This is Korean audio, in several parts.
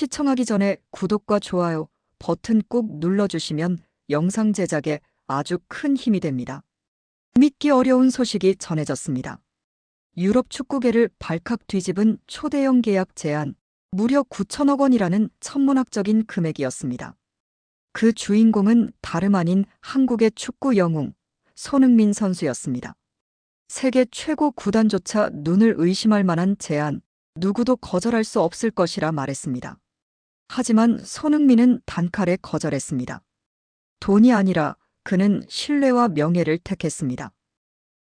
시청하기 전에 구독과 좋아요 버튼 꼭 눌러주시면 영상 제작에 아주 큰 힘이 됩니다. 믿기 어려운 소식이 전해졌습니다. 유럽 축구계를 발칵 뒤집은 초대형 계약 제한, 무려 9천억 원이라는 천문학적인 금액이었습니다. 그 주인공은 다름 아닌 한국의 축구 영웅, 손흥민 선수였습니다. 세계 최고 구단조차 눈을 의심할 만한 제안, 누구도 거절할 수 없을 것이라 말했습니다. 하지만 손흥민은 단칼에 거절했습니다. 돈이 아니라 그는 신뢰와 명예를 택했습니다.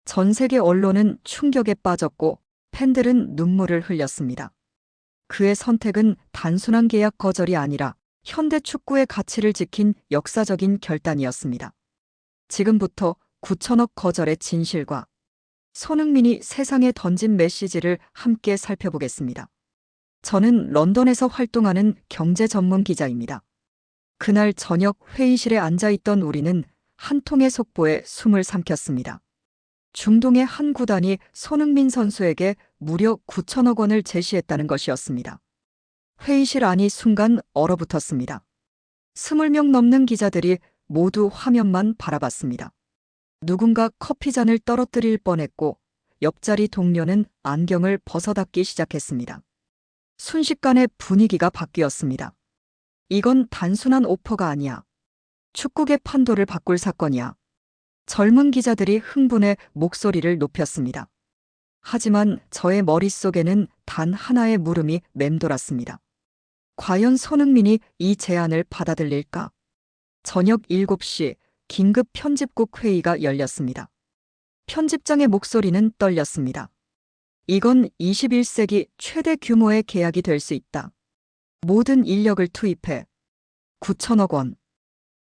전 세계 언론은 충격에 빠졌고 팬들은 눈물을 흘렸습니다. 그의 선택은 단순한 계약 거절이 아니라 현대 축구의 가치를 지킨 역사적인 결단이었습니다. 지금부터 9천억 거절의 진실과 손흥민이 세상에 던진 메시지를 함께 살펴보겠습니다. 저는 런던에서 활동하는 경제 전문 기자입니다. 그날 저녁 회의실에 앉아있던 우리는 한 통의 속보에 숨을 삼켰습니다. 중동의 한 구단이 손흥민 선수에게 무려 9천억 원을 제시했다는 것이었습니다. 회의실 안이 순간 얼어붙었습니다. 20명 넘는 기자들이 모두 화면만 바라봤습니다. 누군가 커피잔을 떨어뜨릴 뻔했고 옆자리 동료는 안경을 벗어닫기 시작했습니다. 순식간에 분위기가 바뀌었습니다. 이건 단순한 오퍼가 아니야. 축구계 판도를 바꿀 사건이야. 젊은 기자들이 흥분해 목소리를 높였습니다. 하지만 저의 머릿속에는 단 하나의 물음이 맴돌았습니다. 과연 손흥민이 이 제안을 받아들일까? 저녁 7시 긴급 편집국 회의가 열렸습니다. 편집장의 목소리는 떨렸습니다. 이건 21세기 최대 규모의 계약이 될 수 있다. 모든 인력을 투입해. 9천억 원.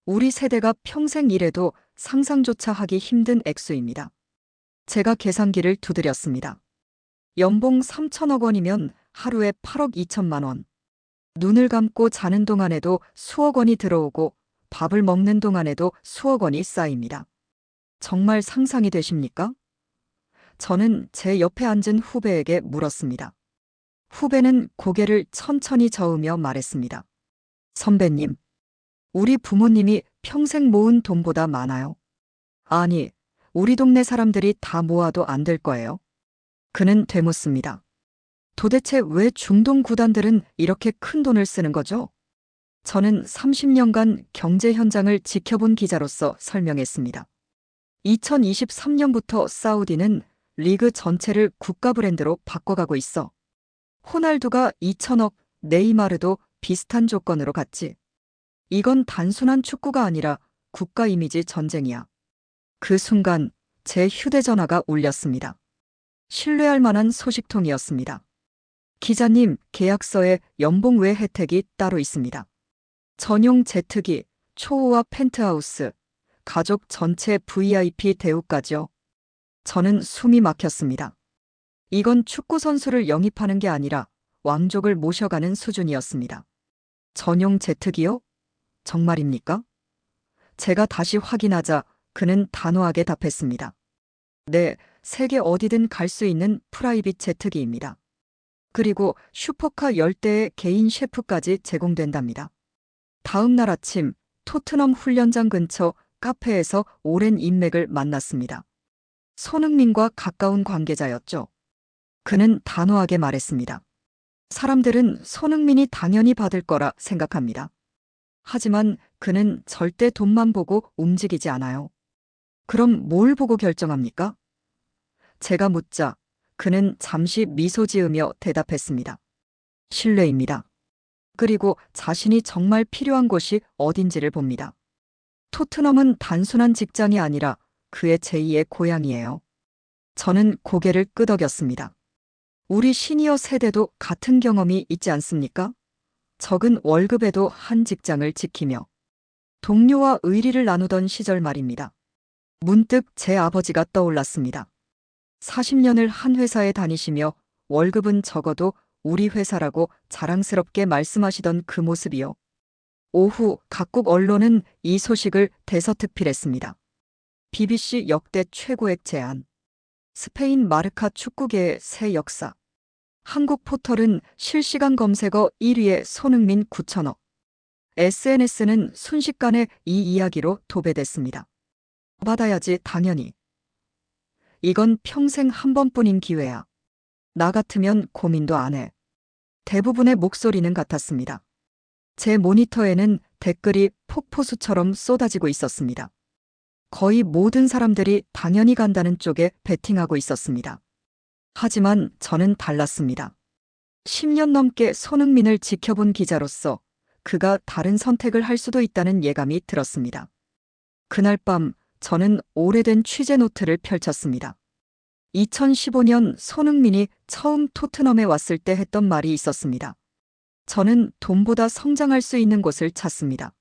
우리 세대가 평생 일해도 상상조차 하기 힘든 액수입니다. 제가 계산기를 두드렸습니다. 연봉 3천억 원이면 하루에 8억 2천만 원. 눈을 감고 자는 동안에도 수억 원이 들어오고 밥을 먹는 동안에도 수억 원이 쌓입니다. 정말 상상이 되십니까? 저는 제 옆에 앉은 후배에게 물었습니다. 후배는 고개를 천천히 저으며 말했습니다. 선배님, 우리 부모님이 평생 모은 돈보다 많아요. 아니, 우리 동네 사람들이 다 모아도 안 될 거예요. 그는 되묻습니다. 도대체 왜 중동 구단들은 이렇게 큰 돈을 쓰는 거죠? 저는 30년간 경제 현장을 지켜본 기자로서 설명했습니다. 2023년부터 사우디는 리그 전체를 국가 브랜드로 바꿔가고 있어. 호날두가 2천억, 네이마르도 비슷한 조건으로 갔지. 이건 단순한 축구가 아니라 국가 이미지 전쟁이야. 그 순간 제 휴대전화가 울렸습니다. 신뢰할 만한 소식통이었습니다. 기자님, 계약서에 연봉 외 혜택이 따로 있습니다. 전용 제트기, 초호화 펜트하우스, 가족 전체 VIP 대우까지요. 저는 숨이 막혔습니다. 이건 축구 선수를 영입하는 게 아니라 왕족을 모셔가는 수준이었습니다. 전용 제트기요? 정말입니까? 제가 다시 확인하자 그는 단호하게 답했습니다. 네, 세계 어디든 갈 수 있는 프라이빗 제트기입니다. 그리고 슈퍼카 10대의 개인 셰프까지 제공된답니다. 다음 날 아침 토트넘 훈련장 근처 카페에서 오랜 인맥을 만났습니다. 손흥민과 가까운 관계자였죠. 그는 단호하게 말했습니다. 사람들은 손흥민이 당연히 받을 거라 생각합니다. 하지만 그는 절대 돈만 보고 움직이지 않아요. 그럼 뭘 보고 결정합니까? 제가 묻자 그는 잠시 미소 지으며 대답했습니다. 신뢰입니다. 그리고 자신이 정말 필요한 곳이 어딘지를 봅니다. 토트넘은 단순한 직장이 아니라 그의 제2의 고향이에요. 저는 고개를 끄덕였습니다. 우리 시니어 세대도 같은 경험이 있지 않습니까? 적은 월급에도 한 직장을 지키며 동료와 의리를 나누던 시절 말입니다. 문득 제 아버지가 떠올랐습니다. 40년을 한 회사에 다니시며 월급은 적어도 우리 회사라고 자랑스럽게 말씀하시던 그 모습이요. 오후 각국 언론은 이 소식을 대서특필했습니다. BBC 역대 최고액 제안. 스페인 마르카 축구계의 새 역사. 한국 포털은 실시간 검색어 1위에 손흥민 9천억. SNS는 순식간에 이 이야기로 도배됐습니다. 받아야지 당연히. 이건 평생 한 번뿐인 기회야. 나 같으면 고민도 안 해. 대부분의 목소리는 같았습니다. 제 모니터에는 댓글이 폭포수처럼 쏟아지고 있었습니다. 거의 모든 사람들이 당연히 간다는 쪽에 베팅하고 있었습니다. 하지만 저는 달랐습니다. 10년 넘게 손흥민을 지켜본 기자로서 그가 다른 선택을 할 수도 있다는 예감이 들었습니다. 그날 밤 저는 오래된 취재 노트를 펼쳤습니다. 2015년 손흥민이 처음 토트넘에 왔을 때 했던 말이 있었습니다. 저는 돈보다 성장할 수 있는 곳을 찾습니다.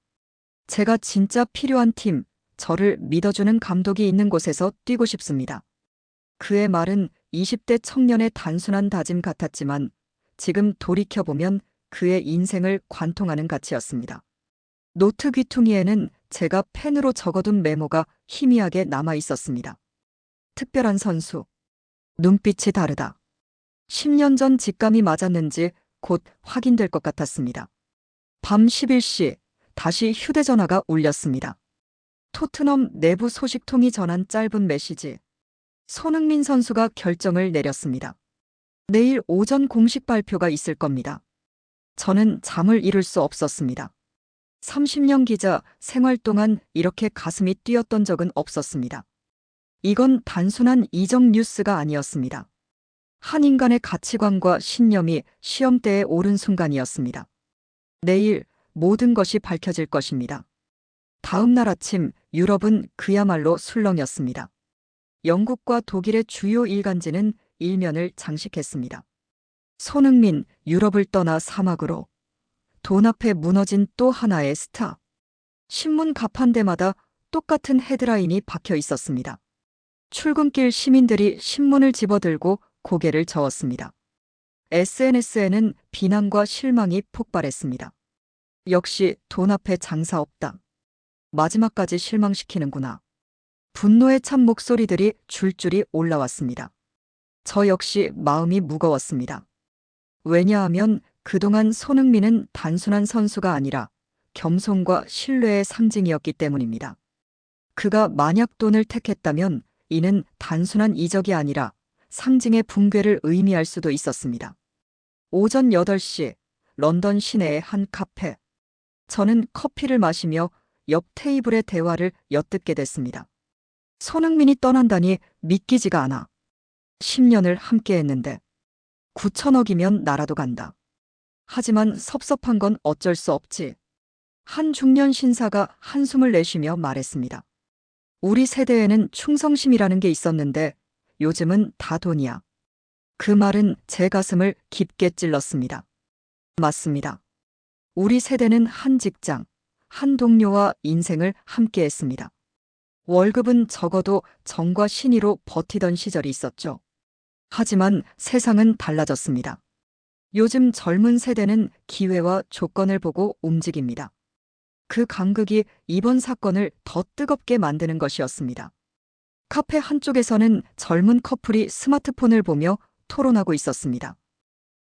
제가 진짜 필요한 팀, 저를 믿어주는 감독이 있는 곳에서 뛰고 싶습니다. 그의 말은 20대 청년의 단순한 다짐 같았지만 지금 돌이켜보면 그의 인생을 관통하는 가치였습니다. 노트 귀퉁이에는 제가 펜으로 적어둔 메모가 희미하게 남아 있었습니다. 특별한 선수. 눈빛이 다르다. 10년 전 직감이 맞았는지 곧 확인될 것 같았습니다. 밤 11시 다시 휴대전화가 울렸습니다. 토트넘 내부 소식통이 전한 짧은 메시지. 손흥민 선수가 결정을 내렸습니다. 내일 오전 공식 발표가 있을 겁니다. 저는 잠을 이룰 수 없었습니다. 30년 기자 생활 동안 이렇게 가슴이 뛰었던 적은 없었습니다. 이건 단순한 이적 뉴스가 아니었습니다. 한 인간의 가치관과 신념이 시험대에 오른 순간이었습니다. 내일 모든 것이 밝혀질 것입니다. 다음 날 아침 유럽은 그야말로 술렁였습니다. 영국과 독일의 주요 일간지는 일면을 장식했습니다. 손흥민, 유럽을 떠나 사막으로. 돈 앞에 무너진 또 하나의 스타. 신문 가판대마다 똑같은 헤드라인이 박혀 있었습니다. 출근길 시민들이 신문을 집어들고 고개를 저었습니다. SNS에는 비난과 실망이 폭발했습니다. 역시 돈 앞에 장사 없다. 마지막까지 실망시키는구나. 분노에 찬 목소리들이 줄줄이 올라왔습니다. 저 역시 마음이 무거웠습니다. 왜냐하면 그동안 손흥민은 단순한 선수가 아니라 겸손과 신뢰의 상징이었기 때문입니다. 그가 만약 돈을 택했다면 이는 단순한 이적이 아니라 상징의 붕괴를 의미할 수도 있었습니다. 오전 8시 런던 시내의 한 카페. 저는 커피를 마시며 옆 테이블의 대화를 엿듣게 됐습니다. 손흥민이 떠난다니 믿기지가 않아. 10년을 함께했는데 9천억이면 나라도 간다. 하지만 섭섭한 건 어쩔 수 없지. 한 중년 신사가 한숨을 내쉬며 말했습니다. 우리 세대에는 충성심이라는 게 있었는데 요즘은 다 돈이야. 그 말은 제 가슴을 깊게 찔렀습니다. 맞습니다. 우리 세대는 한 직장, 한 동료와 인생을 함께했습니다. 월급은 적어도 정과 신의로 버티던 시절이 있었죠. 하지만 세상은 달라졌습니다. 요즘 젊은 세대는 기회와 조건을 보고 움직입니다. 그 간극이 이번 사건을 더 뜨겁게 만드는 것이었습니다. 카페 한쪽에서는 젊은 커플이 스마트폰을 보며 토론하고 있었습니다.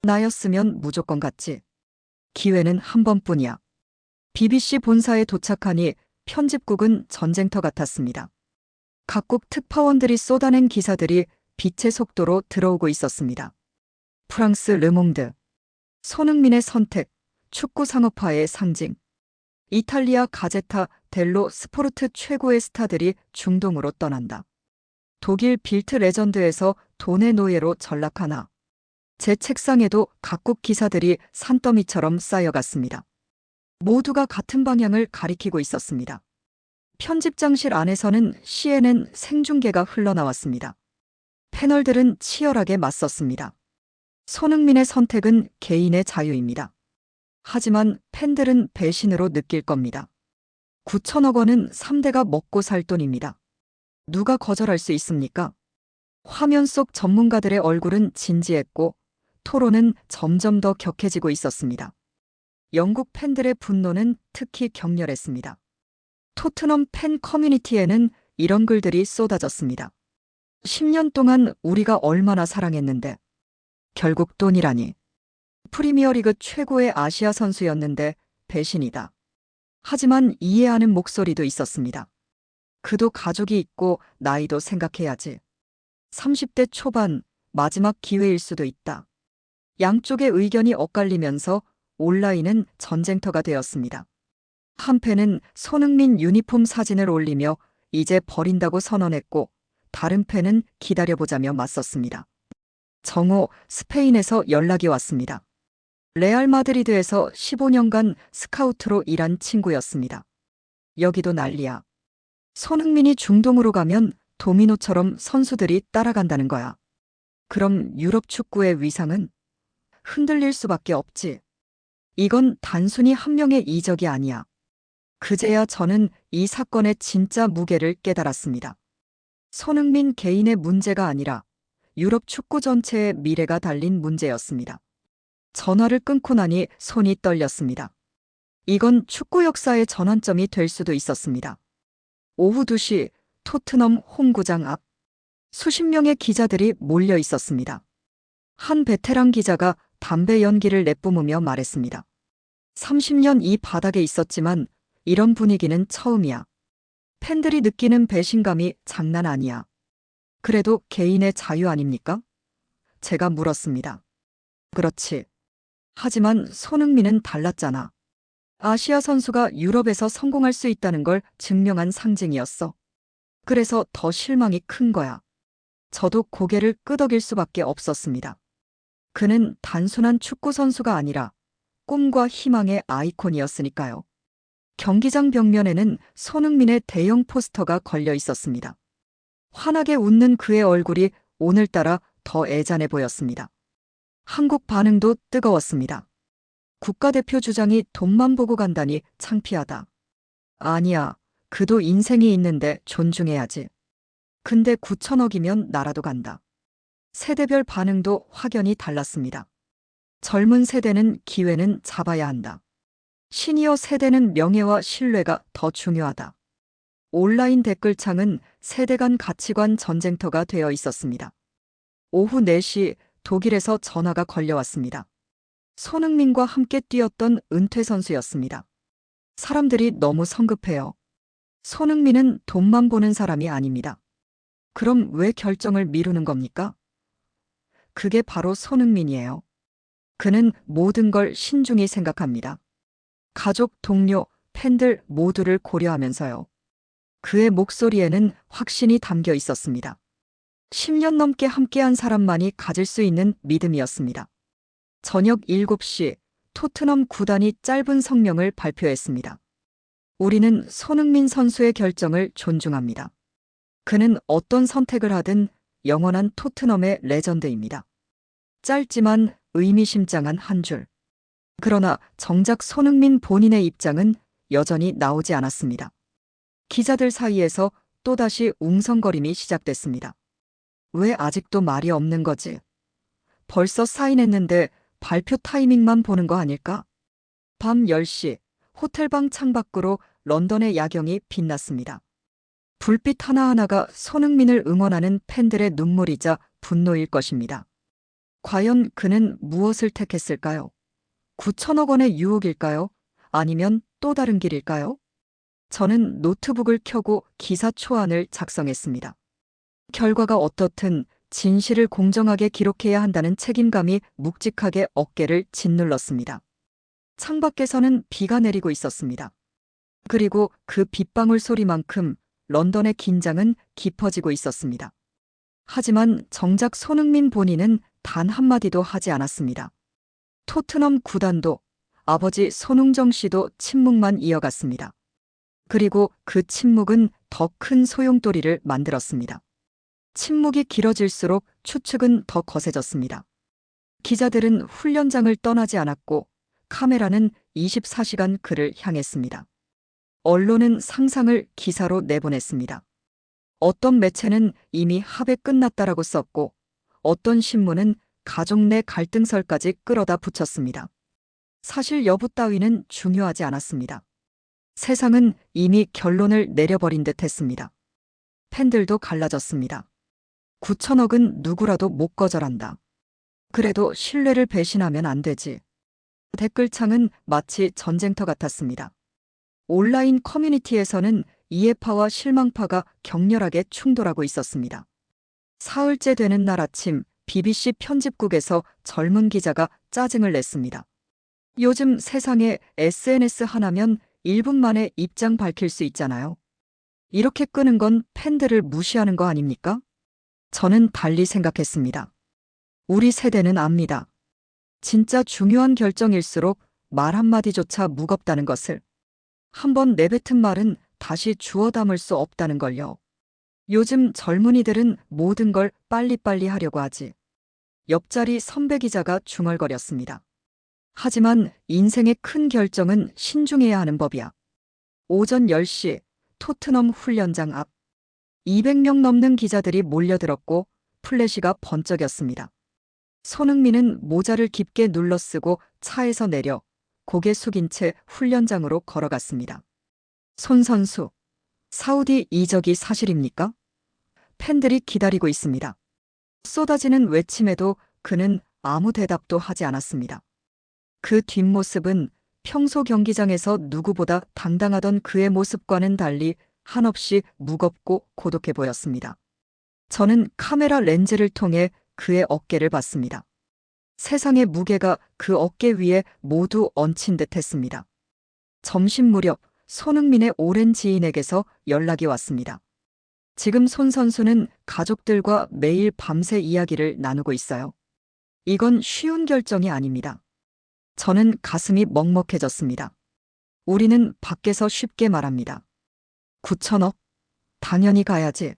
나였으면 무조건 갔지. 기회는 한 번뿐이야. BBC 본사에 도착하니 편집국은 전쟁터 같았습니다. 각국 특파원들이 쏟아낸 기사들이 빛의 속도로 들어오고 있었습니다. 프랑스 르몽드. 손흥민의 선택, 축구 상업화의 상징. 이탈리아 가제타 델로 스포르트 최고의 스타들이 중동으로 떠난다. 독일 빌트 레전드에서 돈의 노예로 전락하나. 제 책상에도 각국 기사들이 산더미처럼 쌓여갔습니다. 모두가 같은 방향을 가리키고 있었습니다. 편집장실 안에서는 CNN 생중계가 흘러나왔습니다. 패널들은 치열하게 맞섰습니다. 손흥민의 선택은 개인의 자유입니다. 하지만 팬들은 배신으로 느낄 겁니다. 9천억 원은 3대가 먹고 살 돈입니다. 누가 거절할 수 있습니까? 화면 속 전문가들의 얼굴은 진지했고 토론은 점점 더 격해지고 있었습니다. 영국 팬들의 분노는 특히 격렬했습니다. 토트넘 팬 커뮤니티에는 이런 글들이 쏟아졌습니다. 10년 동안 우리가 얼마나 사랑했는데 결국 돈이라니. 프리미어리그 최고의 아시아 선수였는데 배신이다. 하지만 이해하는 목소리도 있었습니다. 그도 가족이 있고 나이도 생각해야지. 30대 초반 마지막 기회일 수도 있다. 양쪽의 의견이 엇갈리면서 온라인은 전쟁터가 되었습니다. 한 팬은 손흥민 유니폼 사진을 올리며 이제 버린다고 선언했고, 다른 팬은 기다려보자며 맞섰습니다. 정오, 스페인에서 연락이 왔습니다. 레알 마드리드에서 15년간 스카우트로 일한 친구였습니다. 여기도 난리야. 손흥민이 중동으로 가면 도미노처럼 선수들이 따라간다는 거야. 그럼 유럽 축구의 위상은 흔들릴 수밖에 없지. 이건 단순히 한 명의 이적이 아니야. 그제야 저는 이 사건의 진짜 무게를 깨달았습니다. 손흥민 개인의 문제가 아니라 유럽 축구 전체의 미래가 달린 문제였습니다. 전화를 끊고 나니 손이 떨렸습니다. 이건 축구 역사의 전환점이 될 수도 있었습니다. 오후 2시 토트넘 홈구장 앞 수십 명의 기자들이 몰려 있었습니다. 한 베테랑 기자가 담배 연기를 내뿜으며 말했습니다. 30년 이 바닥에 있었지만 이런 분위기는 처음이야. 팬들이 느끼는 배신감이 장난 아니야. 그래도 개인의 자유 아닙니까? 제가 물었습니다. 그렇지. 하지만 손흥민은 달랐잖아. 아시아 선수가 유럽에서 성공할 수 있다는 걸 증명한 상징이었어. 그래서 더 실망이 큰 거야. 저도 고개를 끄덕일 수밖에 없었습니다. 그는 단순한 축구 선수가 아니라 꿈과 희망의 아이콘이었으니까요. 경기장 벽면에는 손흥민의 대형 포스터가 걸려 있었습니다. 환하게 웃는 그의 얼굴이 오늘따라 더 애잔해 보였습니다. 한국 반응도 뜨거웠습니다. 국가대표 주장이 돈만 보고 간다니 창피하다. 아니야, 그도 인생이 있는데 존중해야지. 근데 9천억이면 나라도 간다. 세대별 반응도 확연히 달랐습니다. 젊은 세대는 기회는 잡아야 한다. 시니어 세대는 명예와 신뢰가 더 중요하다. 온라인 댓글창은 세대 간 가치관 전쟁터가 되어 있었습니다. 오후 4시 독일에서 전화가 걸려왔습니다. 손흥민과 함께 뛰었던 은퇴 선수였습니다. 사람들이 너무 성급해요. 손흥민은 돈만 보는 사람이 아닙니다. 그럼 왜 결정을 미루는 겁니까? 그게 바로 손흥민이에요. 그는 모든 걸 신중히 생각합니다. 가족, 동료, 팬들 모두를 고려하면서요. 그의 목소리에는 확신이 담겨 있었습니다. 10년 넘게 함께한 사람만이 가질 수 있는 믿음이었습니다. 저녁 7시 토트넘 구단이 짧은 성명을 발표했습니다. 우리는 손흥민 선수의 결정을 존중합니다. 그는 어떤 선택을 하든 영원한 토트넘의 레전드입니다. 짧지만 의미심장한 한 줄. 그러나 정작 손흥민 본인의 입장은 여전히 나오지 않았습니다. 기자들 사이에서 또다시 웅성거림이 시작됐습니다. 왜 아직도 말이 없는 거지? 벌써 사인했는데 발표 타이밍만 보는 거 아닐까? 밤 10시 호텔방 창밖으로 런던의 야경이 빛났습니다. 불빛 하나하나가 손흥민을 응원하는 팬들의 눈물이자 분노일 것입니다. 과연 그는 무엇을 택했을까요? 9천억 원의 유혹일까요? 아니면 또 다른 길일까요? 저는 노트북을 켜고 기사 초안을 작성했습니다. 결과가 어떻든 진실을 공정하게 기록해야 한다는 책임감이 묵직하게 어깨를 짓눌렀습니다. 창밖에서는 비가 내리고 있었습니다. 그리고 그 빗방울 소리만큼 런던의 긴장은 깊어지고 있었습니다. 하지만 정작 손흥민 본인은 단 한마디도 하지 않았습니다. 토트넘 구단도 아버지 손흥정 씨도 침묵만 이어갔습니다. 그리고 그 침묵은 더 큰 소용돌이를 만들었습니다. 침묵이 길어질수록 추측은 더 거세졌습니다. 기자들은 훈련장을 떠나지 않았고 카메라는 24시간 그를 향했습니다. 언론은 상상을 기사로 내보냈습니다. 어떤 매체는 이미 합의 끝났다라고 썼고 어떤 신문은 가족 내 갈등설까지 끌어다 붙였습니다. 사실 여부 따위는 중요하지 않았습니다. 세상은 이미 결론을 내려버린 듯 했습니다. 팬들도 갈라졌습니다. 9천억은 누구라도 못 거절한다. 그래도 신뢰를 배신하면 안 되지. 댓글창은 마치 전쟁터 같았습니다. 온라인 커뮤니티에서는 이해파와 실망파가 격렬하게 충돌하고 있었습니다. 사흘째 되는 날 아침 BBC 편집국에서 젊은 기자가 짜증을 냈습니다. 요즘 세상에 SNS 하나면 1분 만에 입장 밝힐 수 있잖아요. 이렇게 끄는 건 팬들을 무시하는 거 아닙니까? 저는 달리 생각했습니다. 우리 세대는 압니다. 진짜 중요한 결정일수록 말 한마디조차 무겁다는 것을. 한번 내뱉은 말은 다시 주워 담을 수 없다는 걸요. 요즘 젊은이들은 모든 걸 빨리빨리 하려고 하지. 옆자리 선배 기자가 중얼거렸습니다. 하지만 인생의 큰 결정은 신중해야 하는 법이야. 오전 10시 토트넘 훈련장 앞 200명 넘는 기자들이 몰려들었고 플래시가 번쩍였습니다. 손흥민은 모자를 깊게 눌러쓰고 차에서 내려 고개 숙인 채 훈련장으로 걸어갔습니다. 손 선수, 사우디 이적이 사실입니까? 팬들이 기다리고 있습니다. 쏟아지는 외침에도 그는 아무 대답도 하지 않았습니다. 그 뒷모습은 평소 경기장에서 누구보다 당당하던 그의 모습과는 달리 한없이 무겁고 고독해 보였습니다. 저는 카메라 렌즈를 통해 그의 어깨를 봤습니다. 세상의 무게가 그 어깨 위에 모두 얹힌 듯 했습니다. 점심 무렵 손흥민의 오랜 지인에게서 연락이 왔습니다. 지금 손 선수는 가족들과 매일 밤새 이야기를 나누고 있어요. 이건 쉬운 결정이 아닙니다. 저는 가슴이 먹먹해졌습니다. 우리는 밖에서 쉽게 말합니다. 9천억? 당연히 가야지.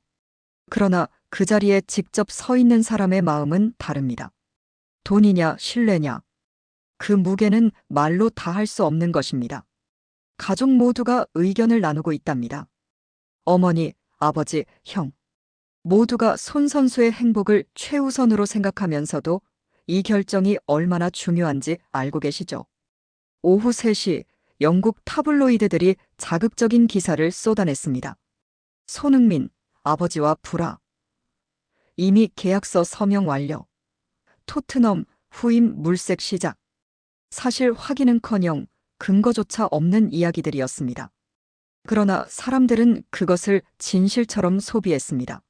그러나 그 자리에 직접 서 있는 사람의 마음은 다릅니다. 돈이냐 신뢰냐. 그 무게는 말로 다 할 수 없는 것입니다. 가족 모두가 의견을 나누고 있답니다. 어머니, 아버지, 형. 모두가 손 선수의 행복을 최우선으로 생각하면서도 이 결정이 얼마나 중요한지 알고 계시죠? 오후 3시 영국 타블로이드들이 자극적인 기사를 쏟아냈습니다. 손흥민, 아버지와 불화. 이미 계약서 서명 완료. 토트넘 후임 물색 시작. 사실 확인은커녕 근거조차 없는 이야기들이었습니다. 그러나 사람들은 그것을 진실처럼 소비했습니다.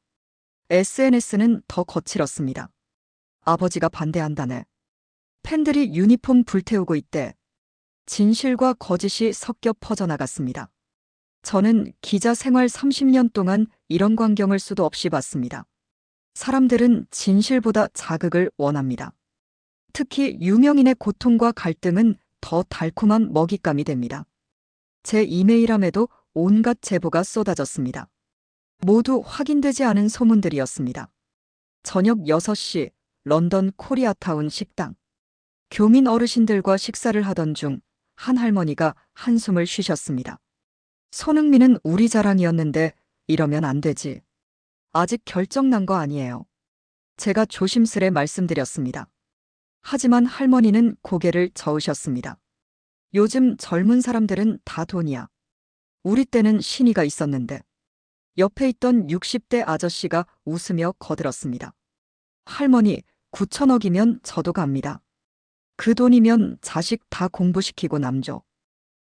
SNS는 더 거칠었습니다. 아버지가 반대한다네. 팬들이 유니폼 불태우고 있대. 진실과 거짓이 섞여 퍼져나갔습니다. 저는 기자 생활 30년 동안 이런 광경을 수도 없이 봤습니다. 사람들은 진실보다 자극을 원합니다. 특히 유명인의 고통과 갈등은 더 달콤한 먹잇감이 됩니다. 제 이메일함에도 온갖 제보가 쏟아졌습니다. 모두 확인되지 않은 소문들이었습니다. 저녁 6시 런던 코리아타운 식당. 교민 어르신들과 식사를 하던 중 한 할머니가 한숨을 쉬셨습니다. 손흥민은 우리 자랑이었는데 이러면 안 되지. 아직 결정 난 거 아니에요. 제가 조심스레 말씀드렸습니다. 하지만 할머니는 고개를 저으셨습니다. 요즘 젊은 사람들은 다 돈이야. 우리 때는 신의가 있었는데. 옆에 있던 60대 아저씨가 웃으며 거들었습니다. 할머니, 9천억이면 저도 갑니다. 그 돈이면 자식 다 공부시키고 남죠.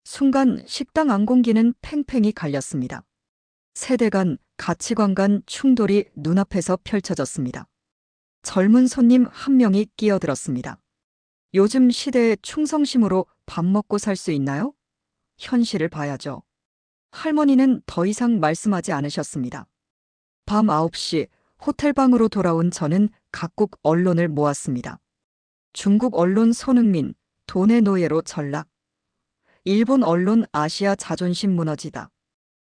순간 식당 안공기는 팽팽히 갈렸습니다. 세대 간, 가치관 간 충돌이 눈앞에서 펼쳐졌습니다. 젊은 손님 한 명이 끼어들었습니다. 요즘 시대의 충성심으로 밥 먹고 살 수 있나요? 현실을 봐야죠. 할머니는 더 이상 말씀하지 않으셨습니다. 밤 9시 호텔방으로 돌아온 저는 각국 언론을 모았습니다. 중국 언론 손흥민, 돈의 노예로 전락. 일본 언론 아시아 자존심 무너지다.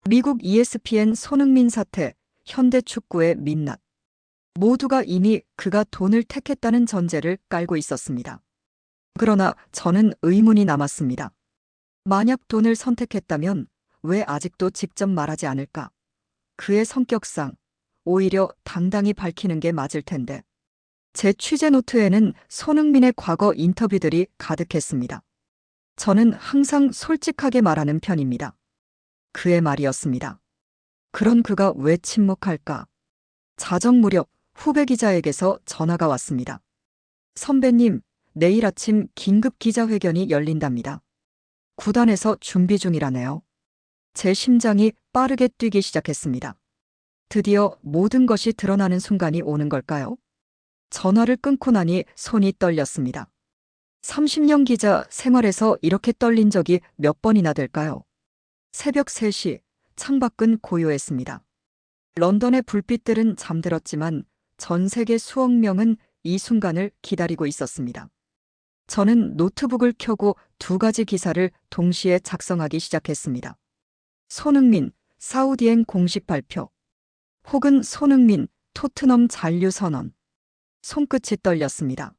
미국 ESPN 손흥민 사태, 현대 축구의 민낯. 모두가 이미 그가 돈을 택했다는 전제를 깔고 있었습니다. 그러나 저는 의문이 남았습니다. 만약 돈을 선택했다면 왜 아직도 직접 말하지 않을까? 그의 성격상 오히려 당당히 밝히는 게 맞을 텐데. 제 취재 노트에는 손흥민의 과거 인터뷰들이 가득했습니다. 저는 항상 솔직하게 말하는 편입니다. 그의 말이었습니다. 그런 그가 왜 침묵할까? 자정 무렵 후배 기자에게서 전화가 왔습니다. 선배님, 내일 아침 긴급 기자회견이 열린답니다. 구단에서 준비 중이라네요. 제 심장이 빠르게 뛰기 시작했습니다. 드디어 모든 것이 드러나는 순간이 오는 걸까요? 전화를 끊고 나니 손이 떨렸습니다. 30년 기자 생활에서 이렇게 떨린 적이 몇 번이나 될까요? 새벽 3시, 창밖은 고요했습니다. 런던의 불빛들은 잠들었지만 전 세계 수억 명은 이 순간을 기다리고 있었습니다. 저는 노트북을 켜고 두 가지 기사를 동시에 작성하기 시작했습니다. 손흥민, 사우디행 공식 발표. 혹은 손흥민, 토트넘 잔류 선언. 손끝이 떨렸습니다.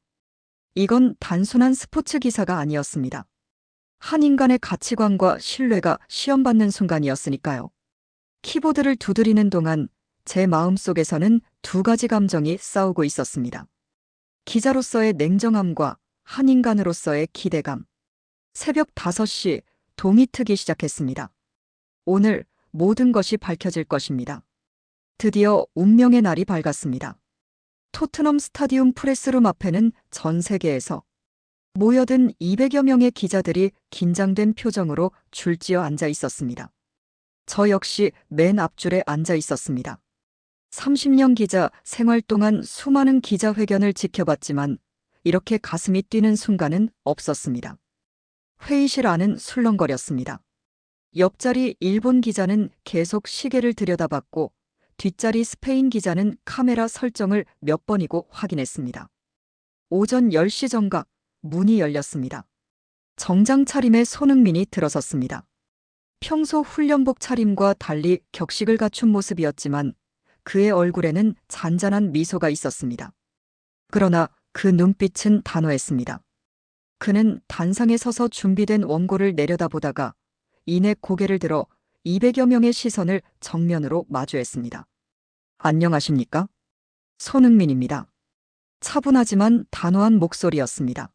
이건 단순한 스포츠 기사가 아니었습니다. 한 인간의 가치관과 신뢰가 시험받는 순간이었으니까요. 키보드를 두드리는 동안 제 마음속에서는 두 가지 감정이 싸우고 있었습니다. 기자로서의 냉정함과 한 인간으로서의 기대감. 새벽 5시 동이 트기 시작했습니다. 오늘 모든 것이 밝혀질 것입니다. 드디어 운명의 날이 밝았습니다. 토트넘 스타디움 프레스룸 앞에는 전 세계에서 모여든 200여 명의 기자들이 긴장된 표정으로 줄지어 앉아 있었습니다. 저 역시 맨 앞줄에 앉아 있었습니다. 30년 기자 생활 동안 수많은 기자회견을 지켜봤지만 이렇게 가슴이 뛰는 순간은 없었습니다. 회의실 안은 술렁거렸습니다. 옆자리 일본 기자는 계속 시계를 들여다봤고 뒷자리 스페인 기자는 카메라 설정을 몇 번이고 확인했습니다. 오전 10시 정각 문이 열렸습니다. 정장 차림의 손흥민이 들어섰습니다. 평소 훈련복 차림과 달리 격식을 갖춘 모습이었지만 그의 얼굴에는 잔잔한 미소가 있었습니다. 그러나 그 눈빛은 단호했습니다. 그는 단상에 서서 준비된 원고를 내려다보다가 이내 고개를 들어 200여 명의 시선을 정면으로 마주했습니다. 안녕하십니까? 손흥민입니다. 차분하지만 단호한 목소리였습니다.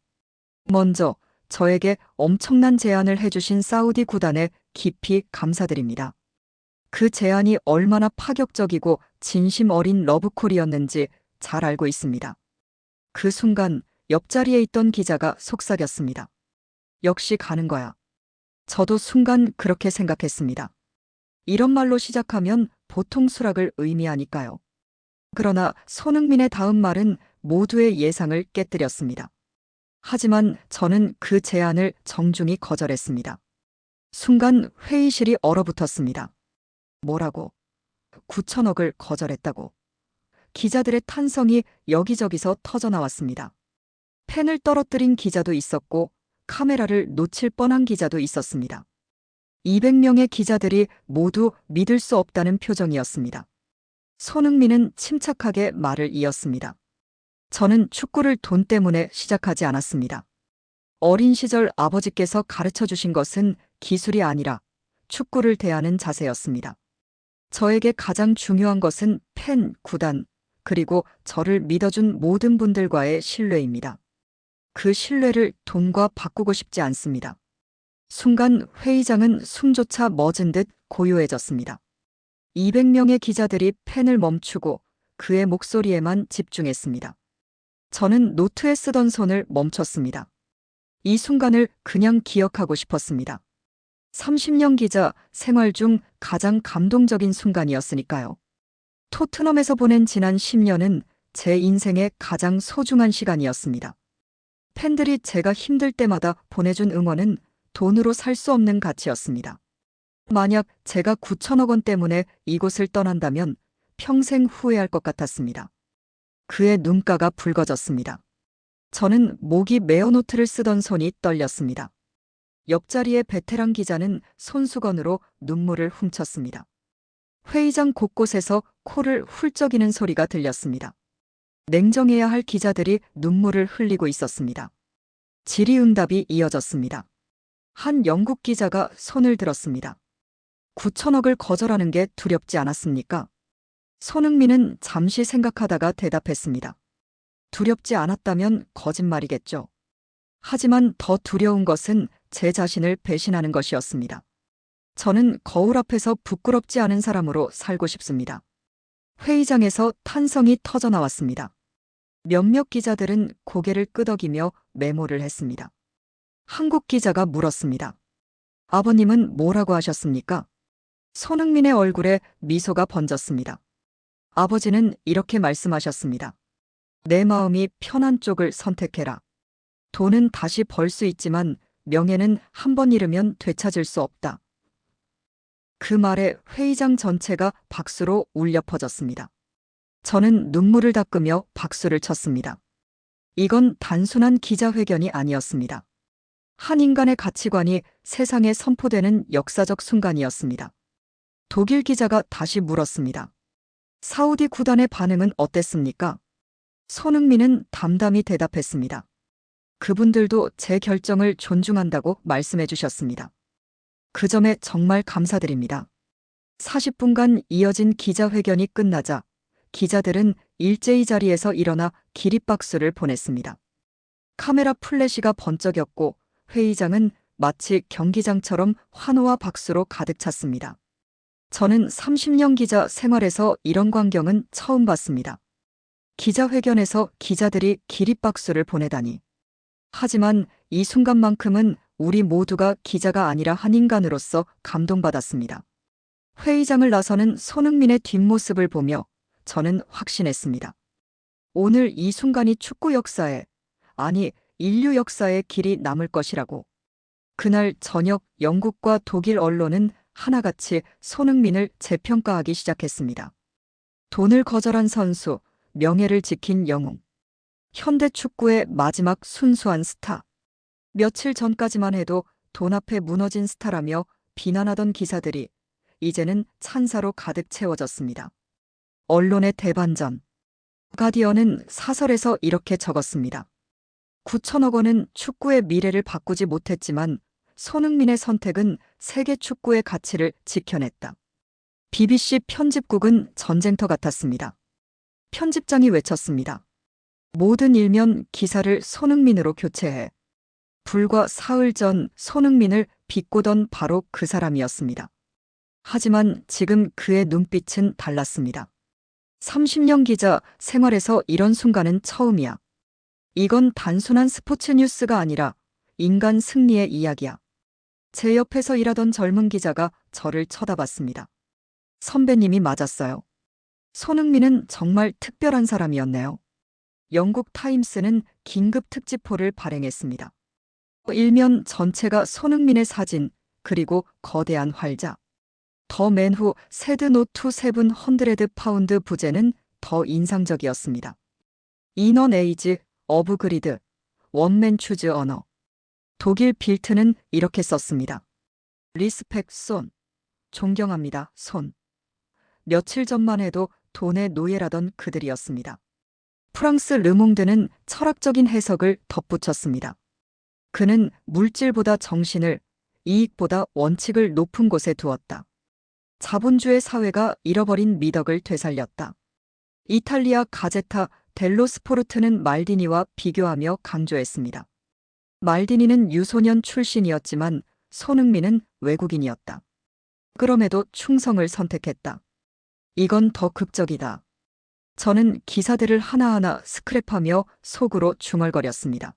먼저 저에게 엄청난 제안을 해주신 사우디 구단에 깊이 감사드립니다. 그 제안이 얼마나 파격적이고 진심 어린 러브콜이었는지 잘 알고 있습니다. 그 순간 옆자리에 있던 기자가 속삭였습니다. 역시 가는 거야. 저도 순간 그렇게 생각했습니다. 이런 말로 시작하면 보통 수락을 의미하니까요. 그러나 손흥민의 다음 말은 모두의 예상을 깨뜨렸습니다. 하지만 저는 그 제안을 정중히 거절했습니다. 순간 회의실이 얼어붙었습니다. 뭐라고? 9천억을 거절했다고. 기자들의 탄성이 여기저기서 터져나왔습니다. 펜을 떨어뜨린 기자도 있었고 카메라를 놓칠 뻔한 기자도 있었습니다. 200명의 기자들이 모두 믿을 수 없다는 표정이었습니다. 손흥민은 침착하게 말을 이었습니다. 저는 축구를 돈 때문에 시작하지 않았습니다. 어린 시절 아버지께서 가르쳐 주신 것은 기술이 아니라 축구를 대하는 자세였습니다. 저에게 가장 중요한 것은 팬, 구단, 그리고 저를 믿어준 모든 분들과의 신뢰입니다. 그 신뢰를 돈과 바꾸고 싶지 않습니다. 순간 회의장은 숨조차 멎은 듯 고요해졌습니다. 200명의 기자들이 펜을 멈추고 그의 목소리에만 집중했습니다. 저는 노트에 쓰던 손을 멈췄습니다. 이 순간을 그냥 기억하고 싶었습니다. 30년 기자 생활 중 가장 감동적인 순간이었으니까요. 토트넘에서 보낸 지난 10년은 제 인생의 가장 소중한 시간이었습니다. 팬들이 제가 힘들 때마다 보내준 응원은 돈으로 살 수 없는 가치였습니다. 만약 제가 9천억 원 때문에 이곳을 떠난다면 평생 후회할 것 같았습니다. 그의 눈가가 붉어졌습니다. 저는 목이 메어 노트를 쓰던 손이 떨렸습니다. 옆자리의 베테랑 기자는 손수건으로 눈물을 훔쳤습니다. 회의장 곳곳에서 코를 훌쩍이는 소리가 들렸습니다. 냉정해야 할 기자들이 눈물을 흘리고 있었습니다. 질의응답이 이어졌습니다. 한 영국 기자가 손을 들었습니다. 9천억을 거절하는 게 두렵지 않았습니까? 손흥민은 잠시 생각하다가 대답했습니다. 두렵지 않았다면 거짓말이겠죠. 하지만 더 두려운 것은 제 자신을 배신하는 것이었습니다. 저는 거울 앞에서 부끄럽지 않은 사람으로 살고 싶습니다. 회의장에서 탄성이 터져나왔습니다. 몇몇 기자들은 고개를 끄덕이며 메모를 했습니다. 한국 기자가 물었습니다. 아버님은 뭐라고 하셨습니까? 손흥민의 얼굴에 미소가 번졌습니다. 아버지는 이렇게 말씀하셨습니다. 내 마음이 편한 쪽을 선택해라. 돈은 다시 벌 수 있지만 명예는 한 번 잃으면 되찾을 수 없다. 그 말에 회의장 전체가 박수로 울려 퍼졌습니다. 저는 눈물을 닦으며 박수를 쳤습니다. 이건 단순한 기자회견이 아니었습니다. 한 인간의 가치관이 세상에 선포되는 역사적 순간이었습니다. 독일 기자가 다시 물었습니다. 사우디 구단의 반응은 어땠습니까? 손흥민은 담담히 대답했습니다. 그분들도 제 결정을 존중한다고 말씀해 주셨습니다. 그 점에 정말 감사드립니다. 40분간 이어진 기자회견이 끝나자 기자들은 일제히 자리에서 일어나 기립박수를 보냈습니다. 카메라 플래시가 번쩍였고 회의장은 마치 경기장처럼 환호와 박수로 가득 찼습니다. 저는 30년 기자 생활에서 이런 광경은 처음 봤습니다. 기자회견에서 기자들이 기립박수를 보내다니. 하지만 이 순간만큼은 우리 모두가 기자가 아니라 한 인간으로서 감동받았습니다. 회의장을 나서는 손흥민의 뒷모습을 보며 저는 확신했습니다. 오늘 이 순간이 축구 역사에, 아니 인류 역사에 길이 남을 것이라고. 그날 저녁 영국과 독일 언론은 하나같이 손흥민을 재평가하기 시작했습니다. 돈을 거절한 선수, 명예를 지킨 영웅. 현대 축구의 마지막 순수한 스타. 며칠 전까지만 해도 돈 앞에 무너진 스타라며 비난하던 기사들이 이제는 찬사로 가득 채워졌습니다. 언론의 대반전. 가디언은 사설에서 이렇게 적었습니다. 9천억 원은 축구의 미래를 바꾸지 못했지만 손흥민의 선택은 세계 축구의 가치를 지켜냈다. BBC 편집국은 전쟁터 같았습니다. 편집장이 외쳤습니다. 모든 일면 기사를 손흥민으로 교체해. 불과 사흘 전 손흥민을 비꼬던 바로 그 사람이었습니다. 하지만 지금 그의 눈빛은 달랐습니다. 30년 기자 생활에서 이런 순간은 처음이야. 이건 단순한 스포츠 뉴스가 아니라 인간 승리의 이야기야. 제 옆에서 일하던 젊은 기자가 저를 쳐다봤습니다. 선배님이 맞았어요. 손흥민은 정말 특별한 사람이었네요. 영국 타임스는 긴급 특집호를 발행했습니다. 일면 전체가 손흥민의 사진, 그리고 거대한 활자. 더 맨 후 세드 노트 700 파운드 부제는 더 인상적이었습니다. 인원 에이지, 어브 그리드, 원맨 추즈 언어. 독일 빌트는 이렇게 썼습니다. 리스펙 손. 존경합니다, 손. 며칠 전만 해도 돈의 노예라던 그들이었습니다. 프랑스 르몽드는 철학적인 해석을 덧붙였습니다. 그는 물질보다 정신을, 이익보다 원칙을 높은 곳에 두었다. 자본주의 사회가 잃어버린 미덕을 되살렸다. 이탈리아 가제타 델로 스포르트는 말디니와 비교하며 강조했습니다. 말디니는 유소년 출신이었지만 손흥민은 외국인이었다. 그럼에도 충성을 선택했다. 이건 더 극적이다. 저는 기사들을 하나하나 스크랩하며 속으로 중얼거렸습니다.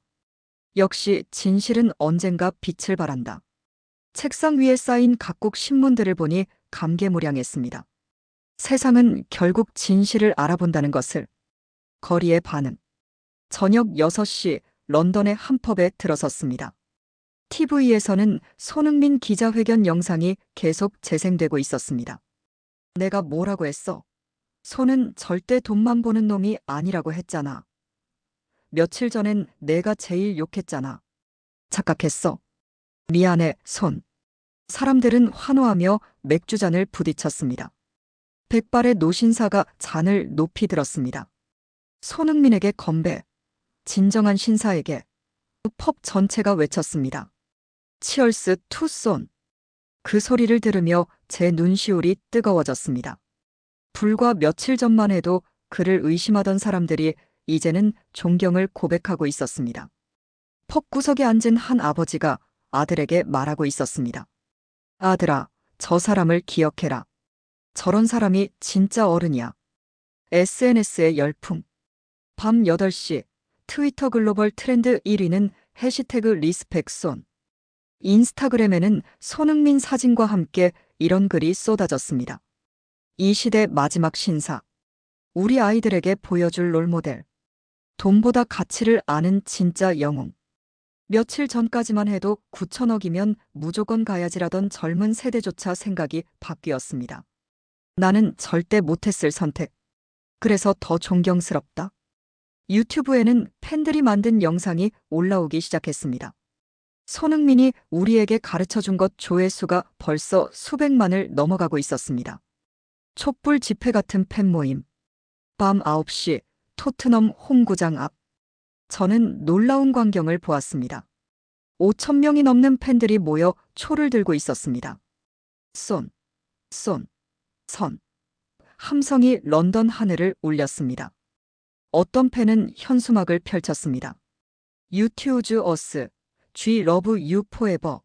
역시 진실은 언젠가 빛을 발한다. 책상 위에 쌓인 각국 신문들을 보니 감개무량했습니다. 세상은 결국 진실을 알아본다는 것을. 거리의 반응. 저녁 6시 런던의 한 펍에 들어섰습니다. TV에서는 손흥민 기자회견 영상이 계속 재생되고 있었습니다. 내가 뭐라고 했어? 손은 절대 돈만 보는 놈이 아니라고 했잖아. 며칠 전엔 내가 제일 욕했잖아. 착각했어. 미안해, 손. 사람들은 환호하며 맥주잔을 부딪혔습니다. 백발의 노신사가 잔을 높이 들었습니다. 손흥민에게 건배. 진정한 신사에게. 펍 전체가 외쳤습니다. 치얼스 투 손. 그 소리를 들으며 제 눈시울이 뜨거워졌습니다. 불과 며칠 전만 해도 그를 의심하던 사람들이 이제는 존경을 고백하고 있었습니다. 펍 구석에 앉은 한 아버지가 아들에게 말하고 있었습니다. 아들아, 저 사람을 기억해라. 저런 사람이 진짜 어른이야. SNS의 열풍. 밤 8시 트위터 글로벌 트렌드 1위는 해시태그 리스펙손. 인스타그램에는 손흥민 사진과 함께 이런 글이 쏟아졌습니다. 이 시대 마지막 신사. 우리 아이들에게 보여줄 롤모델. 돈보다 가치를 아는 진짜 영웅. 며칠 전까지만 해도 9천억이면 무조건 가야지라던 젊은 세대조차 생각이 바뀌었습니다. 나는 절대 못했을 선택. 그래서 더 존경스럽다. 유튜브에는 팬들이 만든 영상이 올라오기 시작했습니다. 손흥민이 우리에게 가르쳐준 것 조회수가 벌써 수백만을 넘어가고 있었습니다. 촛불 집회 같은 팬 모임. 밤 9시 토트넘 홈구장 앞. 저는 놀라운 광경을 보았습니다. 5천 명이 넘는 팬들이 모여 초를 들고 있었습니다. 선. 함성이 런던 하늘을 울렸습니다. 어떤 팬은 현수막을 펼쳤습니다. You choose us. We love you forever.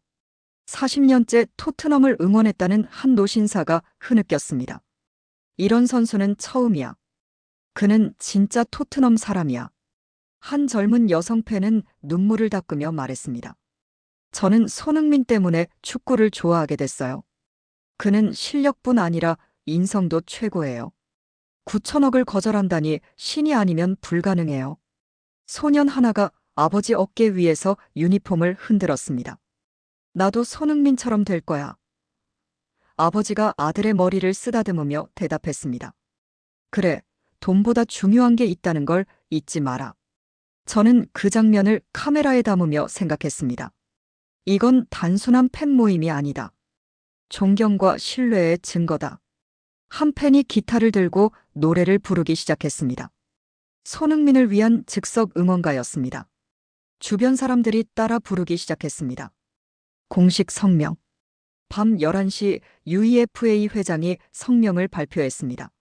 40년째 토트넘을 응원했다는 한 노신사가 흐느꼈습니다. 이런 선수는 처음이야. 그는 진짜 토트넘 사람이야. 한 젊은 여성 팬은 눈물을 닦으며 말했습니다. 저는 손흥민 때문에 축구를 좋아하게 됐어요. 그는 실력뿐 아니라 인성도 최고예요. 9천억을 거절한다니 신이 아니면 불가능해요. 소년 하나가 아버지 어깨 위에서 유니폼을 흔들었습니다. 나도 손흥민처럼 될 거야. 아버지가 아들의 머리를 쓰다듬으며 대답했습니다. 그래, 돈보다 중요한 게 있다는 걸 잊지 마라. 저는 그 장면을 카메라에 담으며 생각했습니다. 이건 단순한 팬 모임이 아니다. 존경과 신뢰의 증거다. 한 팬이 기타를 들고 노래를 부르기 시작했습니다. 손흥민을 위한 즉석 응원가였습니다. 주변 사람들이 따라 부르기 시작했습니다. 공식 성명. 밤 11시 UEFA 회장이 성명을 발표했습니다.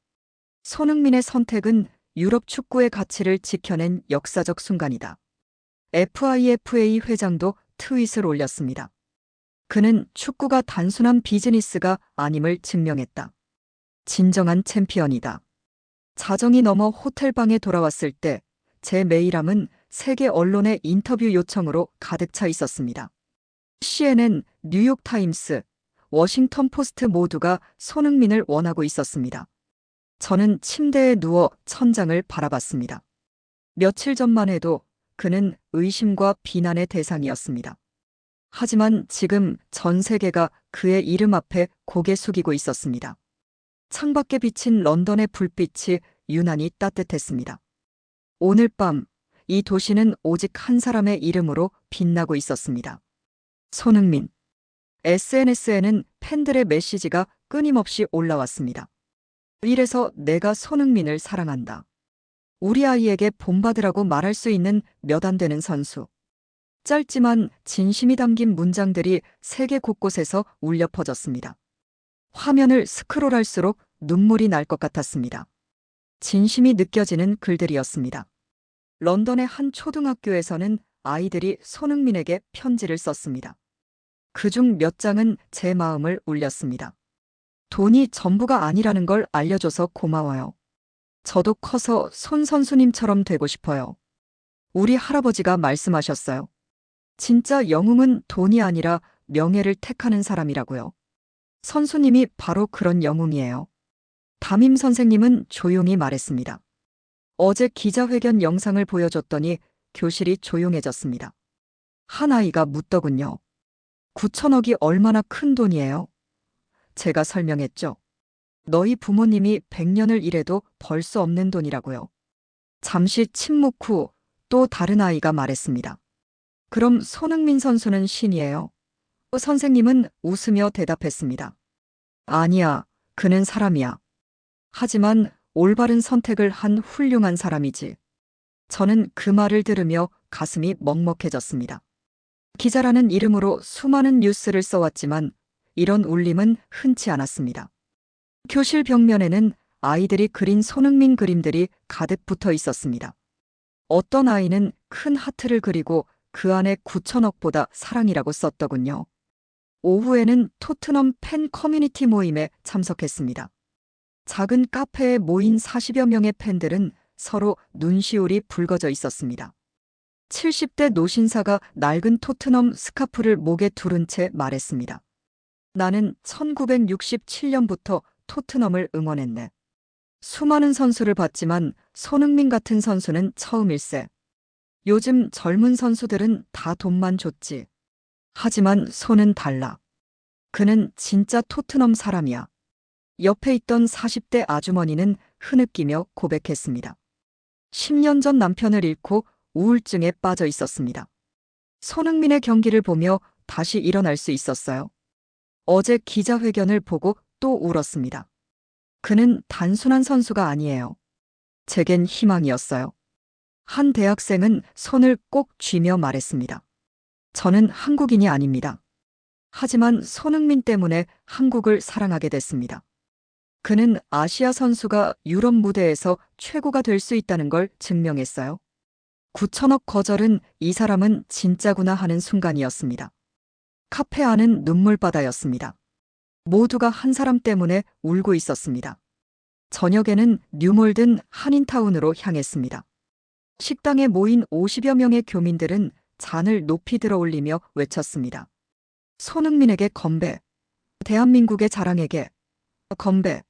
손흥민의 선택은 유럽 축구의 가치를 지켜낸 역사적 순간이다. FIFA 회장도 트윗을 올렸습니다. 그는 축구가 단순한 비즈니스가 아님을 증명했다. 진정한 챔피언이다. 자정이 넘어 호텔방에 돌아왔을 때 제 메일함은 세계 언론의 인터뷰 요청으로 가득 차 있었습니다. CNN, 뉴욕타임스, 워싱턴 포스트 모두가 손흥민을 원하고 있었습니다. 저는 침대에 누워 천장을 바라봤습니다. 며칠 전만 해도 그는 의심과 비난의 대상이었습니다. 하지만 지금 전 세계가 그의 이름 앞에 고개 숙이고 있었습니다. 창밖에 비친 런던의 불빛이 유난히 따뜻했습니다. 오늘 밤, 이 도시는 오직 한 사람의 이름으로 빛나고 있었습니다. 손흥민. SNS에는 팬들의 메시지가 끊임없이 올라왔습니다. 이래서 내가 손흥민을 사랑한다. 우리 아이에게 본받으라고 말할 수 있는 몇 안 되는 선수. 짧지만 진심이 담긴 문장들이 세계 곳곳에서 울려 퍼졌습니다. 화면을 스크롤할수록 눈물이 날 것 같았습니다. 진심이 느껴지는 글들이었습니다. 런던의 한 초등학교에서는 아이들이 손흥민에게 편지를 썼습니다. 그중 몇 장은 제 마음을 울렸습니다. 돈이 전부가 아니라는 걸 알려줘서 고마워요. 저도 커서 손 선수님처럼 되고 싶어요. 우리 할아버지가 말씀하셨어요. 진짜 영웅은 돈이 아니라 명예를 택하는 사람이라고요. 선수님이 바로 그런 영웅이에요. 담임 선생님은 조용히 말했습니다. 어제 기자회견 영상을 보여줬더니 교실이 조용해졌습니다. 한 아이가 묻더군요. 9천억이 얼마나 큰 돈이에요? 제가 설명했죠. 너희 부모님이 100년을 일해도 벌 수 없는 돈이라고요. 잠시 침묵 후 또 다른 아이가 말했습니다. 그럼 손흥민 선수는 신이에요? 선생님은 웃으며 대답했습니다. 아니야, 그는 사람이야. 하지만 올바른 선택을 한 훌륭한 사람이지. 저는 그 말을 들으며 가슴이 먹먹해졌습니다. 기자라는 이름으로 수많은 뉴스를 써왔지만 이런 울림은 흔치 않았습니다. 교실 벽면에는 아이들이 그린 손흥민 그림들이 가득 붙어 있었습니다. 어떤 아이는 큰 하트를 그리고 그 안에 9천억보다 사랑이라고 썼더군요. 오후에는 토트넘 팬 커뮤니티 모임에 참석했습니다. 작은 카페에 모인 40여 명의 팬들은 서로 눈시울이 붉어져 있었습니다. 70대 노신사가 낡은 토트넘 스카프를 목에 두른 채 말했습니다. 나는 1967년부터 토트넘을 응원했네. 수많은 선수를 봤지만 손흥민 같은 선수는 처음일세. 요즘 젊은 선수들은 다 돈만 줬지. 하지만 손은 달라. 그는 진짜 토트넘 사람이야. 옆에 있던 40대 아주머니는 흐느끼며 고백했습니다. 10년 전 남편을 잃고 우울증에 빠져 있었습니다. 손흥민의 경기를 보며 다시 일어날 수 있었어요. 어제 기자회견을 보고 또 울었습니다. 그는 단순한 선수가 아니에요. 제겐 희망이었어요. 한 대학생은 손을 꼭 쥐며 말했습니다. 저는 한국인이 아닙니다. 하지만 손흥민 때문에 한국을 사랑하게 됐습니다. 그는 아시아 선수가 유럽 무대에서 최고가 될 수 있다는 걸 증명했어요. 9천억 거절은 이 사람은 진짜구나 하는 순간이었습니다. 카페 안은 눈물바다였습니다. 모두가 한 사람 때문에 울고 있었습니다. 저녁에는 뉴몰든 한인타운으로 향했습니다. 식당에 모인 50여 명의 교민들은 잔을 높이 들어 올리며 외쳤습니다. 손흥민에게 건배. 대한민국의 자랑에게 건배.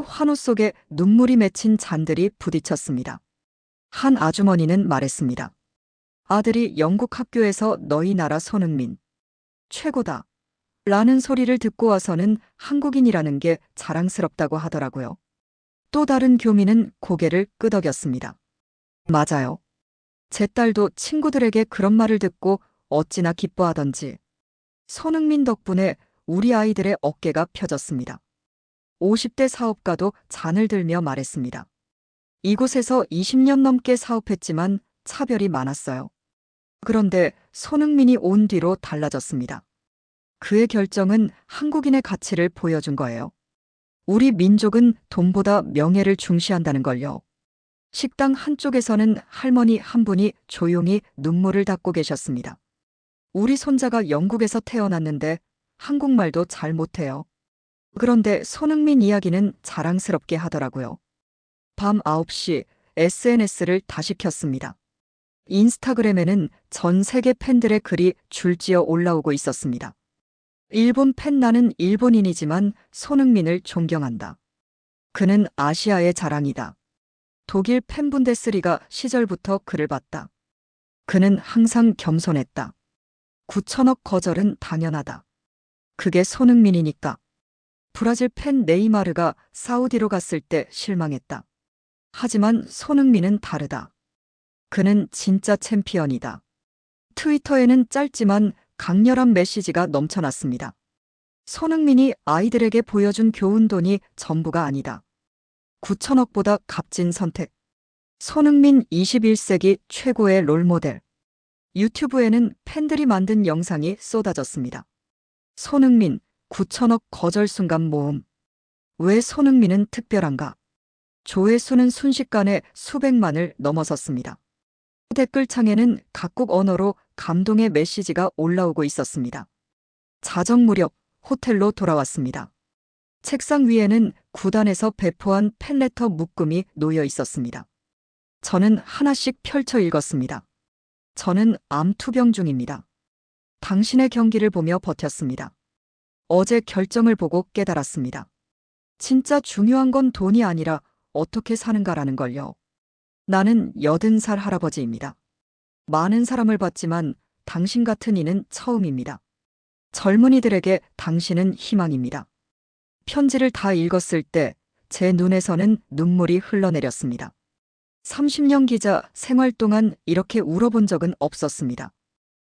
환호 속에 눈물이 맺힌 잔들이 부딪혔습니다. 한 아주머니는 말했습니다. 아들이 영국 학교에서 너희 나라 손흥민 최고다. 라는 소리를 듣고 와서는 한국인이라는 게 자랑스럽다고 하더라고요. 또 다른 교민은 고개를 끄덕였습니다. 맞아요. 제 딸도 친구들에게 그런 말을 듣고 어찌나 기뻐하던지. 손흥민 덕분에 우리 아이들의 어깨가 펴졌습니다. 50대 사업가도 잔을 들며 말했습니다. 이곳에서 20년 넘게 사업했지만 차별이 많았어요. 그런데 손흥민이 온 뒤로 달라졌습니다. 그의 결정은 한국인의 가치를 보여준 거예요. 우리 민족은 돈보다 명예를 중시한다는 걸요. 식당 한쪽에서는 할머니 한 분이 조용히 눈물을 닦고 계셨습니다. 우리 손자가 영국에서 태어났는데 한국말도 잘 못해요. 그런데 손흥민 이야기는 자랑스럽게 하더라고요. 밤 9시 SNS를 다시 켰습니다. 인스타그램에는 전 세계 팬들의 글이 줄지어 올라오고 있었습니다. 일본 팬 나는 일본인이지만 손흥민을 존경한다. 그는 아시아의 자랑이다. 독일 팬 분데스리가 시절부터 그를 봤다. 그는 항상 겸손했다. 9천억 거절은 당연하다. 그게 손흥민이니까. 브라질 팬 네이마르가 사우디로 갔을 때 실망했다. 하지만 손흥민은 다르다. 그는 진짜 챔피언이다. 트위터에는 짧지만 강렬한 메시지가 넘쳐났습니다. 손흥민이 아이들에게 보여준 교훈돈이 전부가 아니다. 9천억보다 값진 선택. 손흥민 21세기 최고의 롤모델. 유튜브에는 팬들이 만든 영상이 쏟아졌습니다. 손흥민 9천억 거절 순간 모음. 왜 손흥민은 특별한가? 조회수는 순식간에 수백만을 넘어섰습니다. 댓글창에는 각국 언어로 감동의 메시지가 올라오고 있었습니다. 자정 무렵 호텔로 돌아왔습니다. 책상 위에는 구단에서 배포한 팬레터 묶음이 놓여 있었습니다. 저는 하나씩 펼쳐 읽었습니다. 저는 암 투병 중입니다. 당신의 경기를 보며 버텼습니다. 어제 결정을 보고 깨달았습니다. 진짜 중요한 건 돈이 아니라 어떻게 사는가라는 걸요. 나는 80살 할아버지입니다. 많은 사람을 봤지만 당신 같은 이는 처음입니다. 젊은이들에게 당신은 희망입니다. 편지를 다 읽었을 때 제 눈에서는 눈물이 흘러내렸습니다. 30년 기자 생활 동안 이렇게 울어본 적은 없었습니다.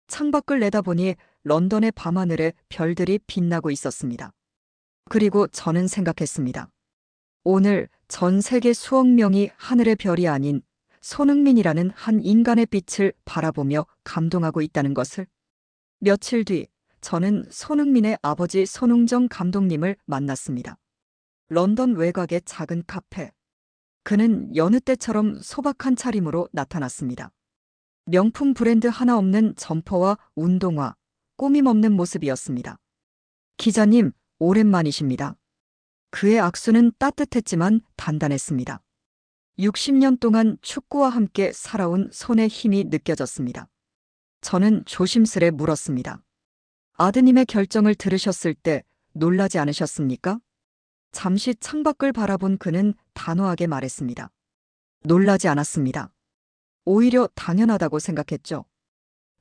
창밖을 내다보니 런던의 밤하늘에 별들이 빛나고 있었습니다. 그리고 저는 생각했습니다. 오늘 전 세계 수억 명이 하늘의 별이 아닌 손흥민이라는 한 인간의 빛을 바라보며 감동하고 있다는 것을. 며칠 뒤 저는 손흥민의 아버지 손흥정 감독님을 만났습니다. 런던 외곽의 작은 카페. 그는 여느 때처럼 소박한 차림으로 나타났습니다. 명품 브랜드 하나 없는 점퍼와 운동화, 꾸밈 없는 모습이었습니다. 기자님, 오랜만이십니다. 그의 악수는 따뜻했지만 단단했습니다. 60년 동안 축구와 함께 살아온 손의 힘이 느껴졌습니다. 저는 조심스레 물었습니다. 아드님의 결정을 들으셨을 때 놀라지 않으셨습니까? 잠시 창밖을 바라본 그는 단호하게 말했습니다. 놀라지 않았습니다. 오히려 당연하다고 생각했죠.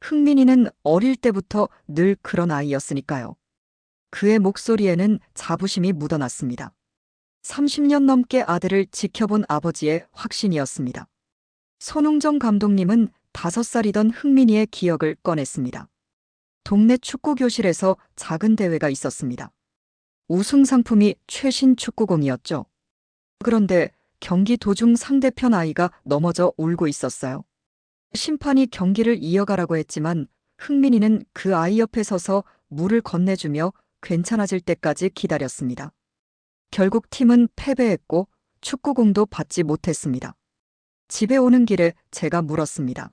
흥민이는 어릴 때부터 늘 그런 아이였으니까요. 그의 목소리에는 자부심이 묻어났습니다. 30년 넘게 아들을 지켜본 아버지의 확신이었습니다. 손흥정 감독님은 5살이던 흥민이의 기억을 꺼냈습니다. 동네 축구교실에서 작은 대회가 있었습니다. 우승 상품이 최신 축구공이었죠. 그런데 경기 도중 상대편 아이가 넘어져 울고 있었어요. 심판이 경기를 이어가라고 했지만 흥민이는 그 아이 옆에 서서 물을 건네주며 괜찮아질 때까지 기다렸습니다. 결국 팀은 패배했고 축구공도 받지 못했습니다. 집에 오는 길에 제가 물었습니다.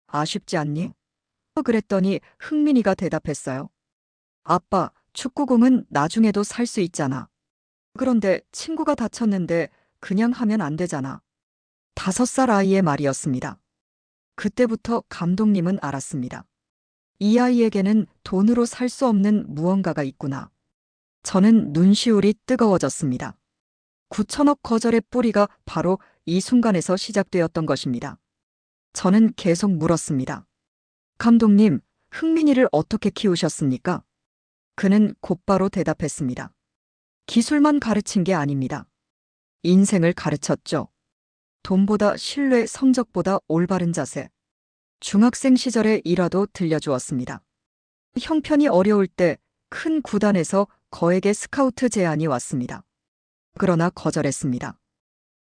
아쉽지 않니? 그랬더니 흥민이가 대답했어요. 아빠, 축구공은 나중에도 살 수 있잖아. 그런데 친구가 다쳤는데 그냥 하면 안 되잖아. 5살 아이의 말이었습니다. 그때부터 감독님은 알았습니다. 이 아이에게는 돈으로 살 수 없는 무언가가 있구나. 저는 눈시울이 뜨거워졌습니다. 9천억 거절의 뿌리가 바로 이 순간에서 시작되었던 것입니다. 저는 계속 물었습니다. 감독님, 흥민이를 어떻게 키우셨습니까? 그는 곧바로 대답했습니다. 기술만 가르친 게 아닙니다. 인생을 가르쳤죠. 돈보다 신뢰, 성적보다 올바른 자세. 중학생 시절의 일화도 들려주었습니다. 형편이 어려울 때 큰 구단에서 거액의 스카우트 제안이 왔습니다. 그러나 거절했습니다.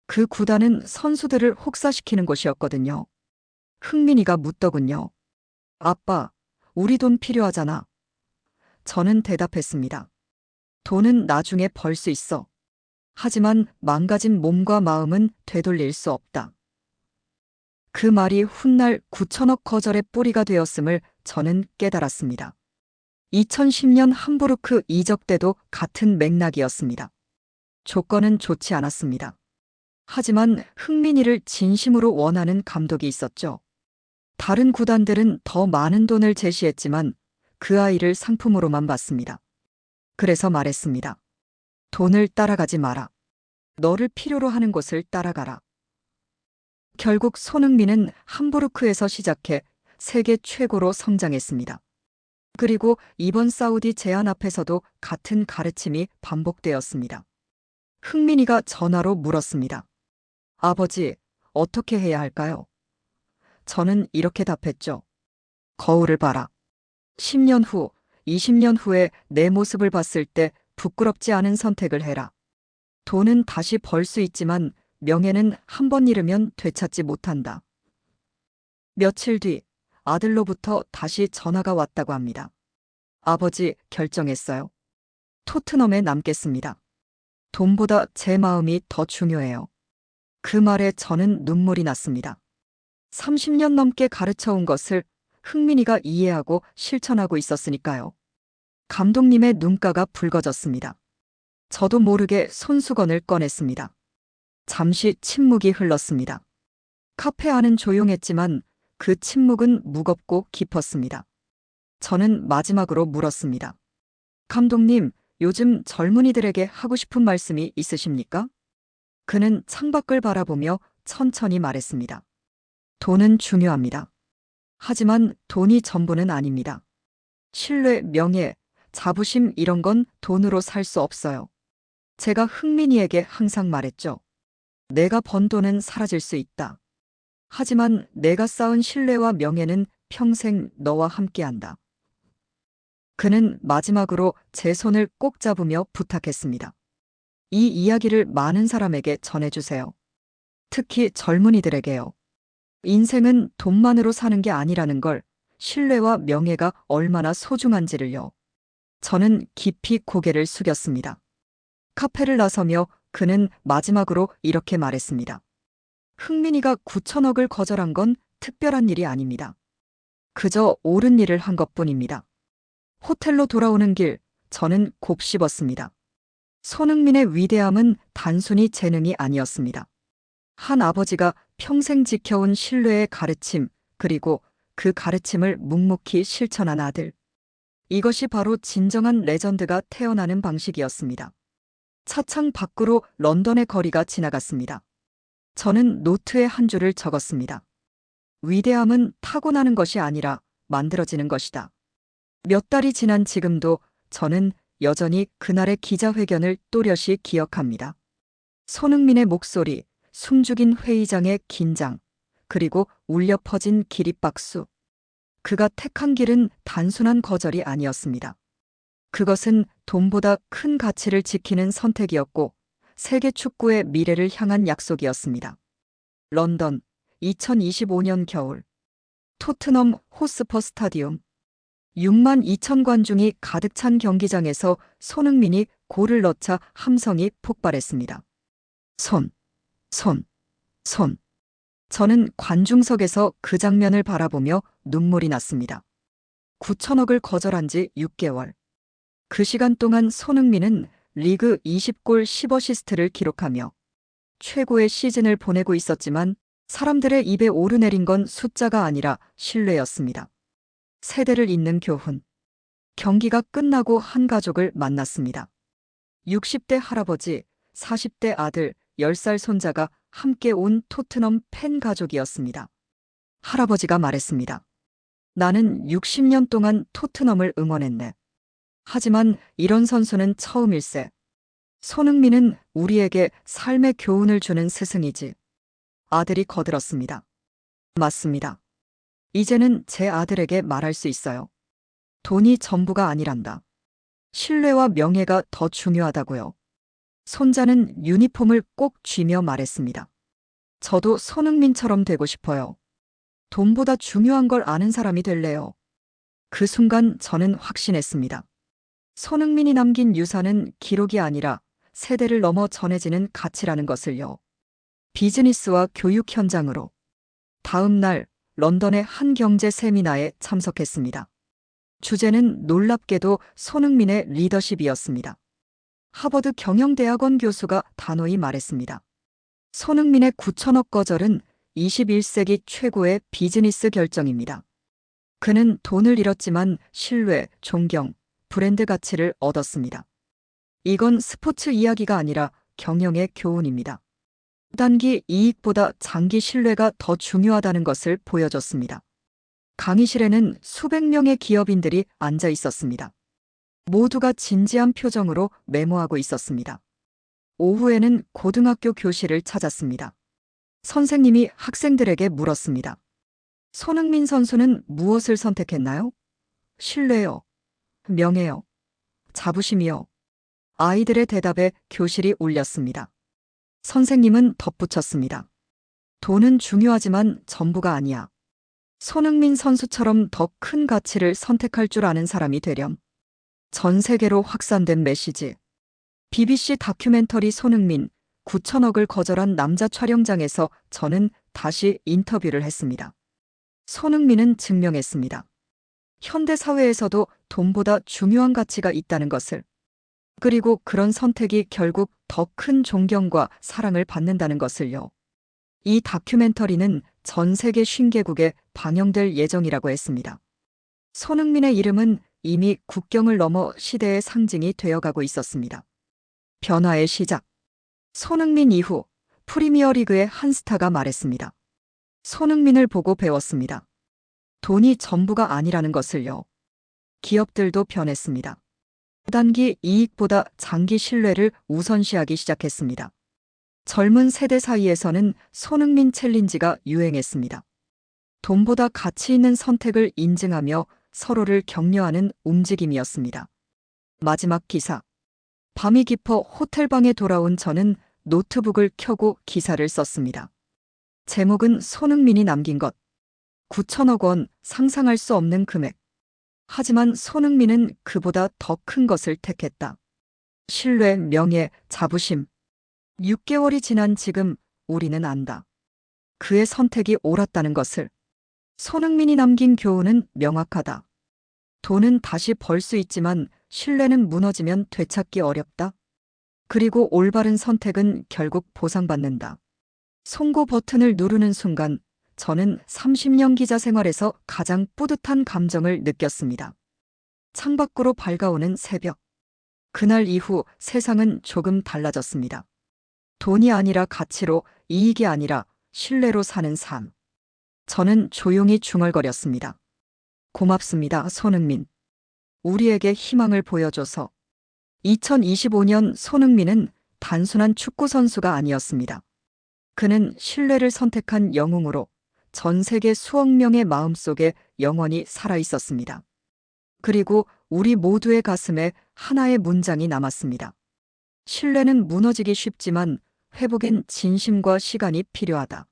그 구단은 선수들을 혹사시키는 곳이었거든요. 흥민이가 묻더군요. 아빠, 우리 돈 필요하잖아. 저는 대답했습니다. 돈은 나중에 벌 수 있어. 하지만 망가진 몸과 마음은 되돌릴 수 없다. 그 말이 훗날 9천억 거절의 뿌리가 되었음을 저는 깨달았습니다. 2010년 함부르크 이적 때도 같은 맥락이었습니다. 조건은 좋지 않았습니다. 하지만 흥민이를 진심으로 원하는 감독이 있었죠. 다른 구단들은 더 많은 돈을 제시했지만 그 아이를 상품으로만 봤습니다. 그래서 말했습니다. 돈을 따라가지 마라. 너를 필요로 하는 곳을 따라가라. 결국 손흥민은 함부르크에서 시작해 세계 최고로 성장했습니다. 그리고 이번 사우디 제안 앞에서도 같은 가르침이 반복되었습니다. 흥민이가 전화로 물었습니다. 아버지, 어떻게 해야 할까요? 저는 이렇게 답했죠. 거울을 봐라. 10년 후, 20년 후에 내 모습을 봤을 때 부끄럽지 않은 선택을 해라. 돈은 다시 벌 수 있지만 명예는 한 번 잃으면 되찾지 못한다. 며칠 뒤 아들로부터 다시 전화가 왔다고 합니다. 아버지, 결정했어요. 토트넘에 남겠습니다. 돈보다 제 마음이 더 중요해요. 그 말에 저는 눈물이 났습니다. 30년 넘게 가르쳐온 것을 흥민이가 이해하고 실천하고 있었으니까요. 감독님의 눈가가 붉어졌습니다. 저도 모르게 손수건을 꺼냈습니다. 잠시 침묵이 흘렀습니다. 카페 안은 조용했지만 그 침묵은 무겁고 깊었습니다. 저는 마지막으로 물었습니다. 감독님, 요즘 젊은이들에게 하고 싶은 말씀이 있으십니까? 그는 창밖을 바라보며 천천히 말했습니다. 돈은 중요합니다. 하지만 돈이 전부는 아닙니다. 신뢰, 명예, 자부심 이런 건 돈으로 살 수 없어요. 제가 흥민이에게 항상 말했죠. 내가 번 돈은 사라질 수 있다. 하지만 내가 쌓은 신뢰와 명예는 평생 너와 함께한다. 그는 마지막으로 제 손을 꼭 잡으며 부탁했습니다. 이 이야기를 많은 사람에게 전해주세요. 특히 젊은이들에게요. 인생은 돈만으로 사는 게 아니라는 걸, 신뢰와 명예가 얼마나 소중한지를요. 저는 깊이 고개를 숙였습니다. 카페를 나서며 그는 마지막으로 이렇게 말했습니다. 흥민이가 9천억을 거절한 건 특별한 일이 아닙니다. 그저 옳은 일을 한 것뿐입니다. 호텔로 돌아오는 길, 저는 곱씹었습니다. 손흥민의 위대함은 단순히 재능이 아니었습니다. 한 아버지가 평생 지켜온 신뢰의 가르침, 그리고 그 가르침을 묵묵히 실천한 아들. 이것이 바로 진정한 레전드가 태어나는 방식이었습니다. 차창 밖으로 런던의 거리가 지나갔습니다. 저는 노트에 한 줄을 적었습니다. 위대함은 타고나는 것이 아니라 만들어지는 것이다. 몇 달이 지난 지금도 저는 여전히 그날의 기자회견을 또렷이 기억합니다. 손흥민의 목소리, 숨죽인 회의장의 긴장, 그리고 울려 퍼진 기립박수. 그가 택한 길은 단순한 거절이 아니었습니다. 그것은 돈보다 큰 가치를 지키는 선택이었고 세계 축구의 미래를 향한 약속이었습니다. 런던, 2025년 겨울. 토트넘 호스퍼 스타디움. 6만 2천 관중이 가득 찬 경기장에서 손흥민이 골을 넣자 함성이 폭발했습니다. 손, 손, 손. 저는 관중석에서 그 장면을 바라보며 눈물이 났습니다. 9천억을 거절한 지 6개월. 그 시간 동안 손흥민은 리그 20골 10어시스트를 기록하며 최고의 시즌을 보내고 있었지만 사람들의 입에 오르내린 건 숫자가 아니라 신뢰였습니다. 세대를 잇는 교훈. 경기가 끝나고 한 가족을 만났습니다. 60대 할아버지, 40대 아들, 10살 손자가 함께 온 토트넘 팬 가족이었습니다. 할아버지가 말했습니다. 나는 60년 동안 토트넘을 응원했네. 하지만 이런 선수는 처음일세. 손흥민은 우리에게 삶의 교훈을 주는 스승이지. 아들이 거들었습니다. 맞습니다. 이제는 제 아들에게 말할 수 있어요. 돈이 전부가 아니란다. 신뢰와 명예가 더 중요하다고요. 손자는 유니폼을 꼭 쥐며 말했습니다. 저도 손흥민처럼 되고 싶어요. 돈보다 중요한 걸 아는 사람이 될래요. 그 순간 저는 확신했습니다. 손흥민이 남긴 유산은 기록이 아니라 세대를 넘어 전해지는 가치라는 것을요. 비즈니스와 교육 현장으로. 다음 날 런던의 한 경제 세미나에 참석했습니다. 주제는 놀랍게도 손흥민의 리더십이었습니다. 하버드 경영대학원 교수가 단호히 말했습니다. 손흥민의 9천억 거절은 21세기 최고의 비즈니스 결정입니다. 그는 돈을 잃었지만 신뢰, 존경, 브랜드 가치를 얻었습니다. 이건 스포츠 이야기가 아니라 경영의 교훈입니다. 단기 이익보다 장기 신뢰가 더 중요하다는 것을 보여줬습니다. 강의실에는 수백 명의 기업인들이 앉아 있었습니다. 모두가 진지한 표정으로 메모하고 있었습니다. 오후에는 고등학교 교실을 찾았습니다. 선생님이 학생들에게 물었습니다. 손흥민 선수는 무엇을 선택했나요? 신뢰요. 명예요. 자부심이요. 아이들의 대답에 교실이 울렸습니다. 선생님은 덧붙였습니다. 돈은 중요하지만 전부가 아니야. 손흥민 선수처럼 더 큰 가치를 선택할 줄 아는 사람이 되렴. 전 세계로 확산된 메시지. BBC 다큐멘터리 손흥민 9천억을 거절한 남자 촬영장에서 저는 다시 인터뷰를 했습니다. 손흥민은 증명했습니다. 현대 사회에서도 돈보다 중요한 가치가 있다는 것을. 그리고 그런 선택이 결국 더 큰 존경과 사랑을 받는다는 것을요. 이 다큐멘터리는 전 세계 50개국에 방영될 예정이라고 했습니다. 손흥민의 이름은 이미 국경을 넘어 시대의 상징이 되어가고 있었습니다. 변화의 시작. 손흥민 이후 프리미어리그의 한 스타가 말했습니다. 손흥민을 보고 배웠습니다. 돈이 전부가 아니라는 것을요. 기업들도 변했습니다. 단기 이익보다 장기 신뢰를 우선시하기 시작했습니다. 젊은 세대 사이에서는 손흥민 챌린지가 유행했습니다. 돈보다 가치 있는 선택을 인증하며 서로를 격려하는 움직임이었습니다. 마지막 기사. 밤이 깊어 호텔방에 돌아온 저는 노트북을 켜고 기사를 썼습니다. 제목은 손흥민이 남긴 것. 9천억 원, 상상할 수 없는 금액. 하지만 손흥민은 그보다 더 큰 것을 택했다. 신뢰, 명예, 자부심. 6개월이 지난 지금 우리는 안다. 그의 선택이 옳았다는 것을. 손흥민이 남긴 교훈은 명확하다. 돈은 다시 벌 수 있지만 신뢰는 무너지면 되찾기 어렵다. 그리고 올바른 선택은 결국 보상받는다. 송고 버튼을 누르는 순간 저는 30년 기자 생활에서 가장 뿌듯한 감정을 느꼈습니다. 창밖으로 밝아오는 새벽. 그날 이후 세상은 조금 달라졌습니다. 돈이 아니라 가치로, 이익이 아니라 신뢰로 사는 삶. 저는 조용히 중얼거렸습니다. 고맙습니다, 손흥민. 우리에게 희망을 보여줘서. 2025년 손흥민은 단순한 축구 선수가 아니었습니다. 그는 신뢰를 선택한 영웅으로 전 세계 수억 명의 마음속에 영원히 살아 있었습니다. 그리고 우리 모두의 가슴에 하나의 문장이 남았습니다. 신뢰는 무너지기 쉽지만 회복엔 진심과 시간이 필요하다.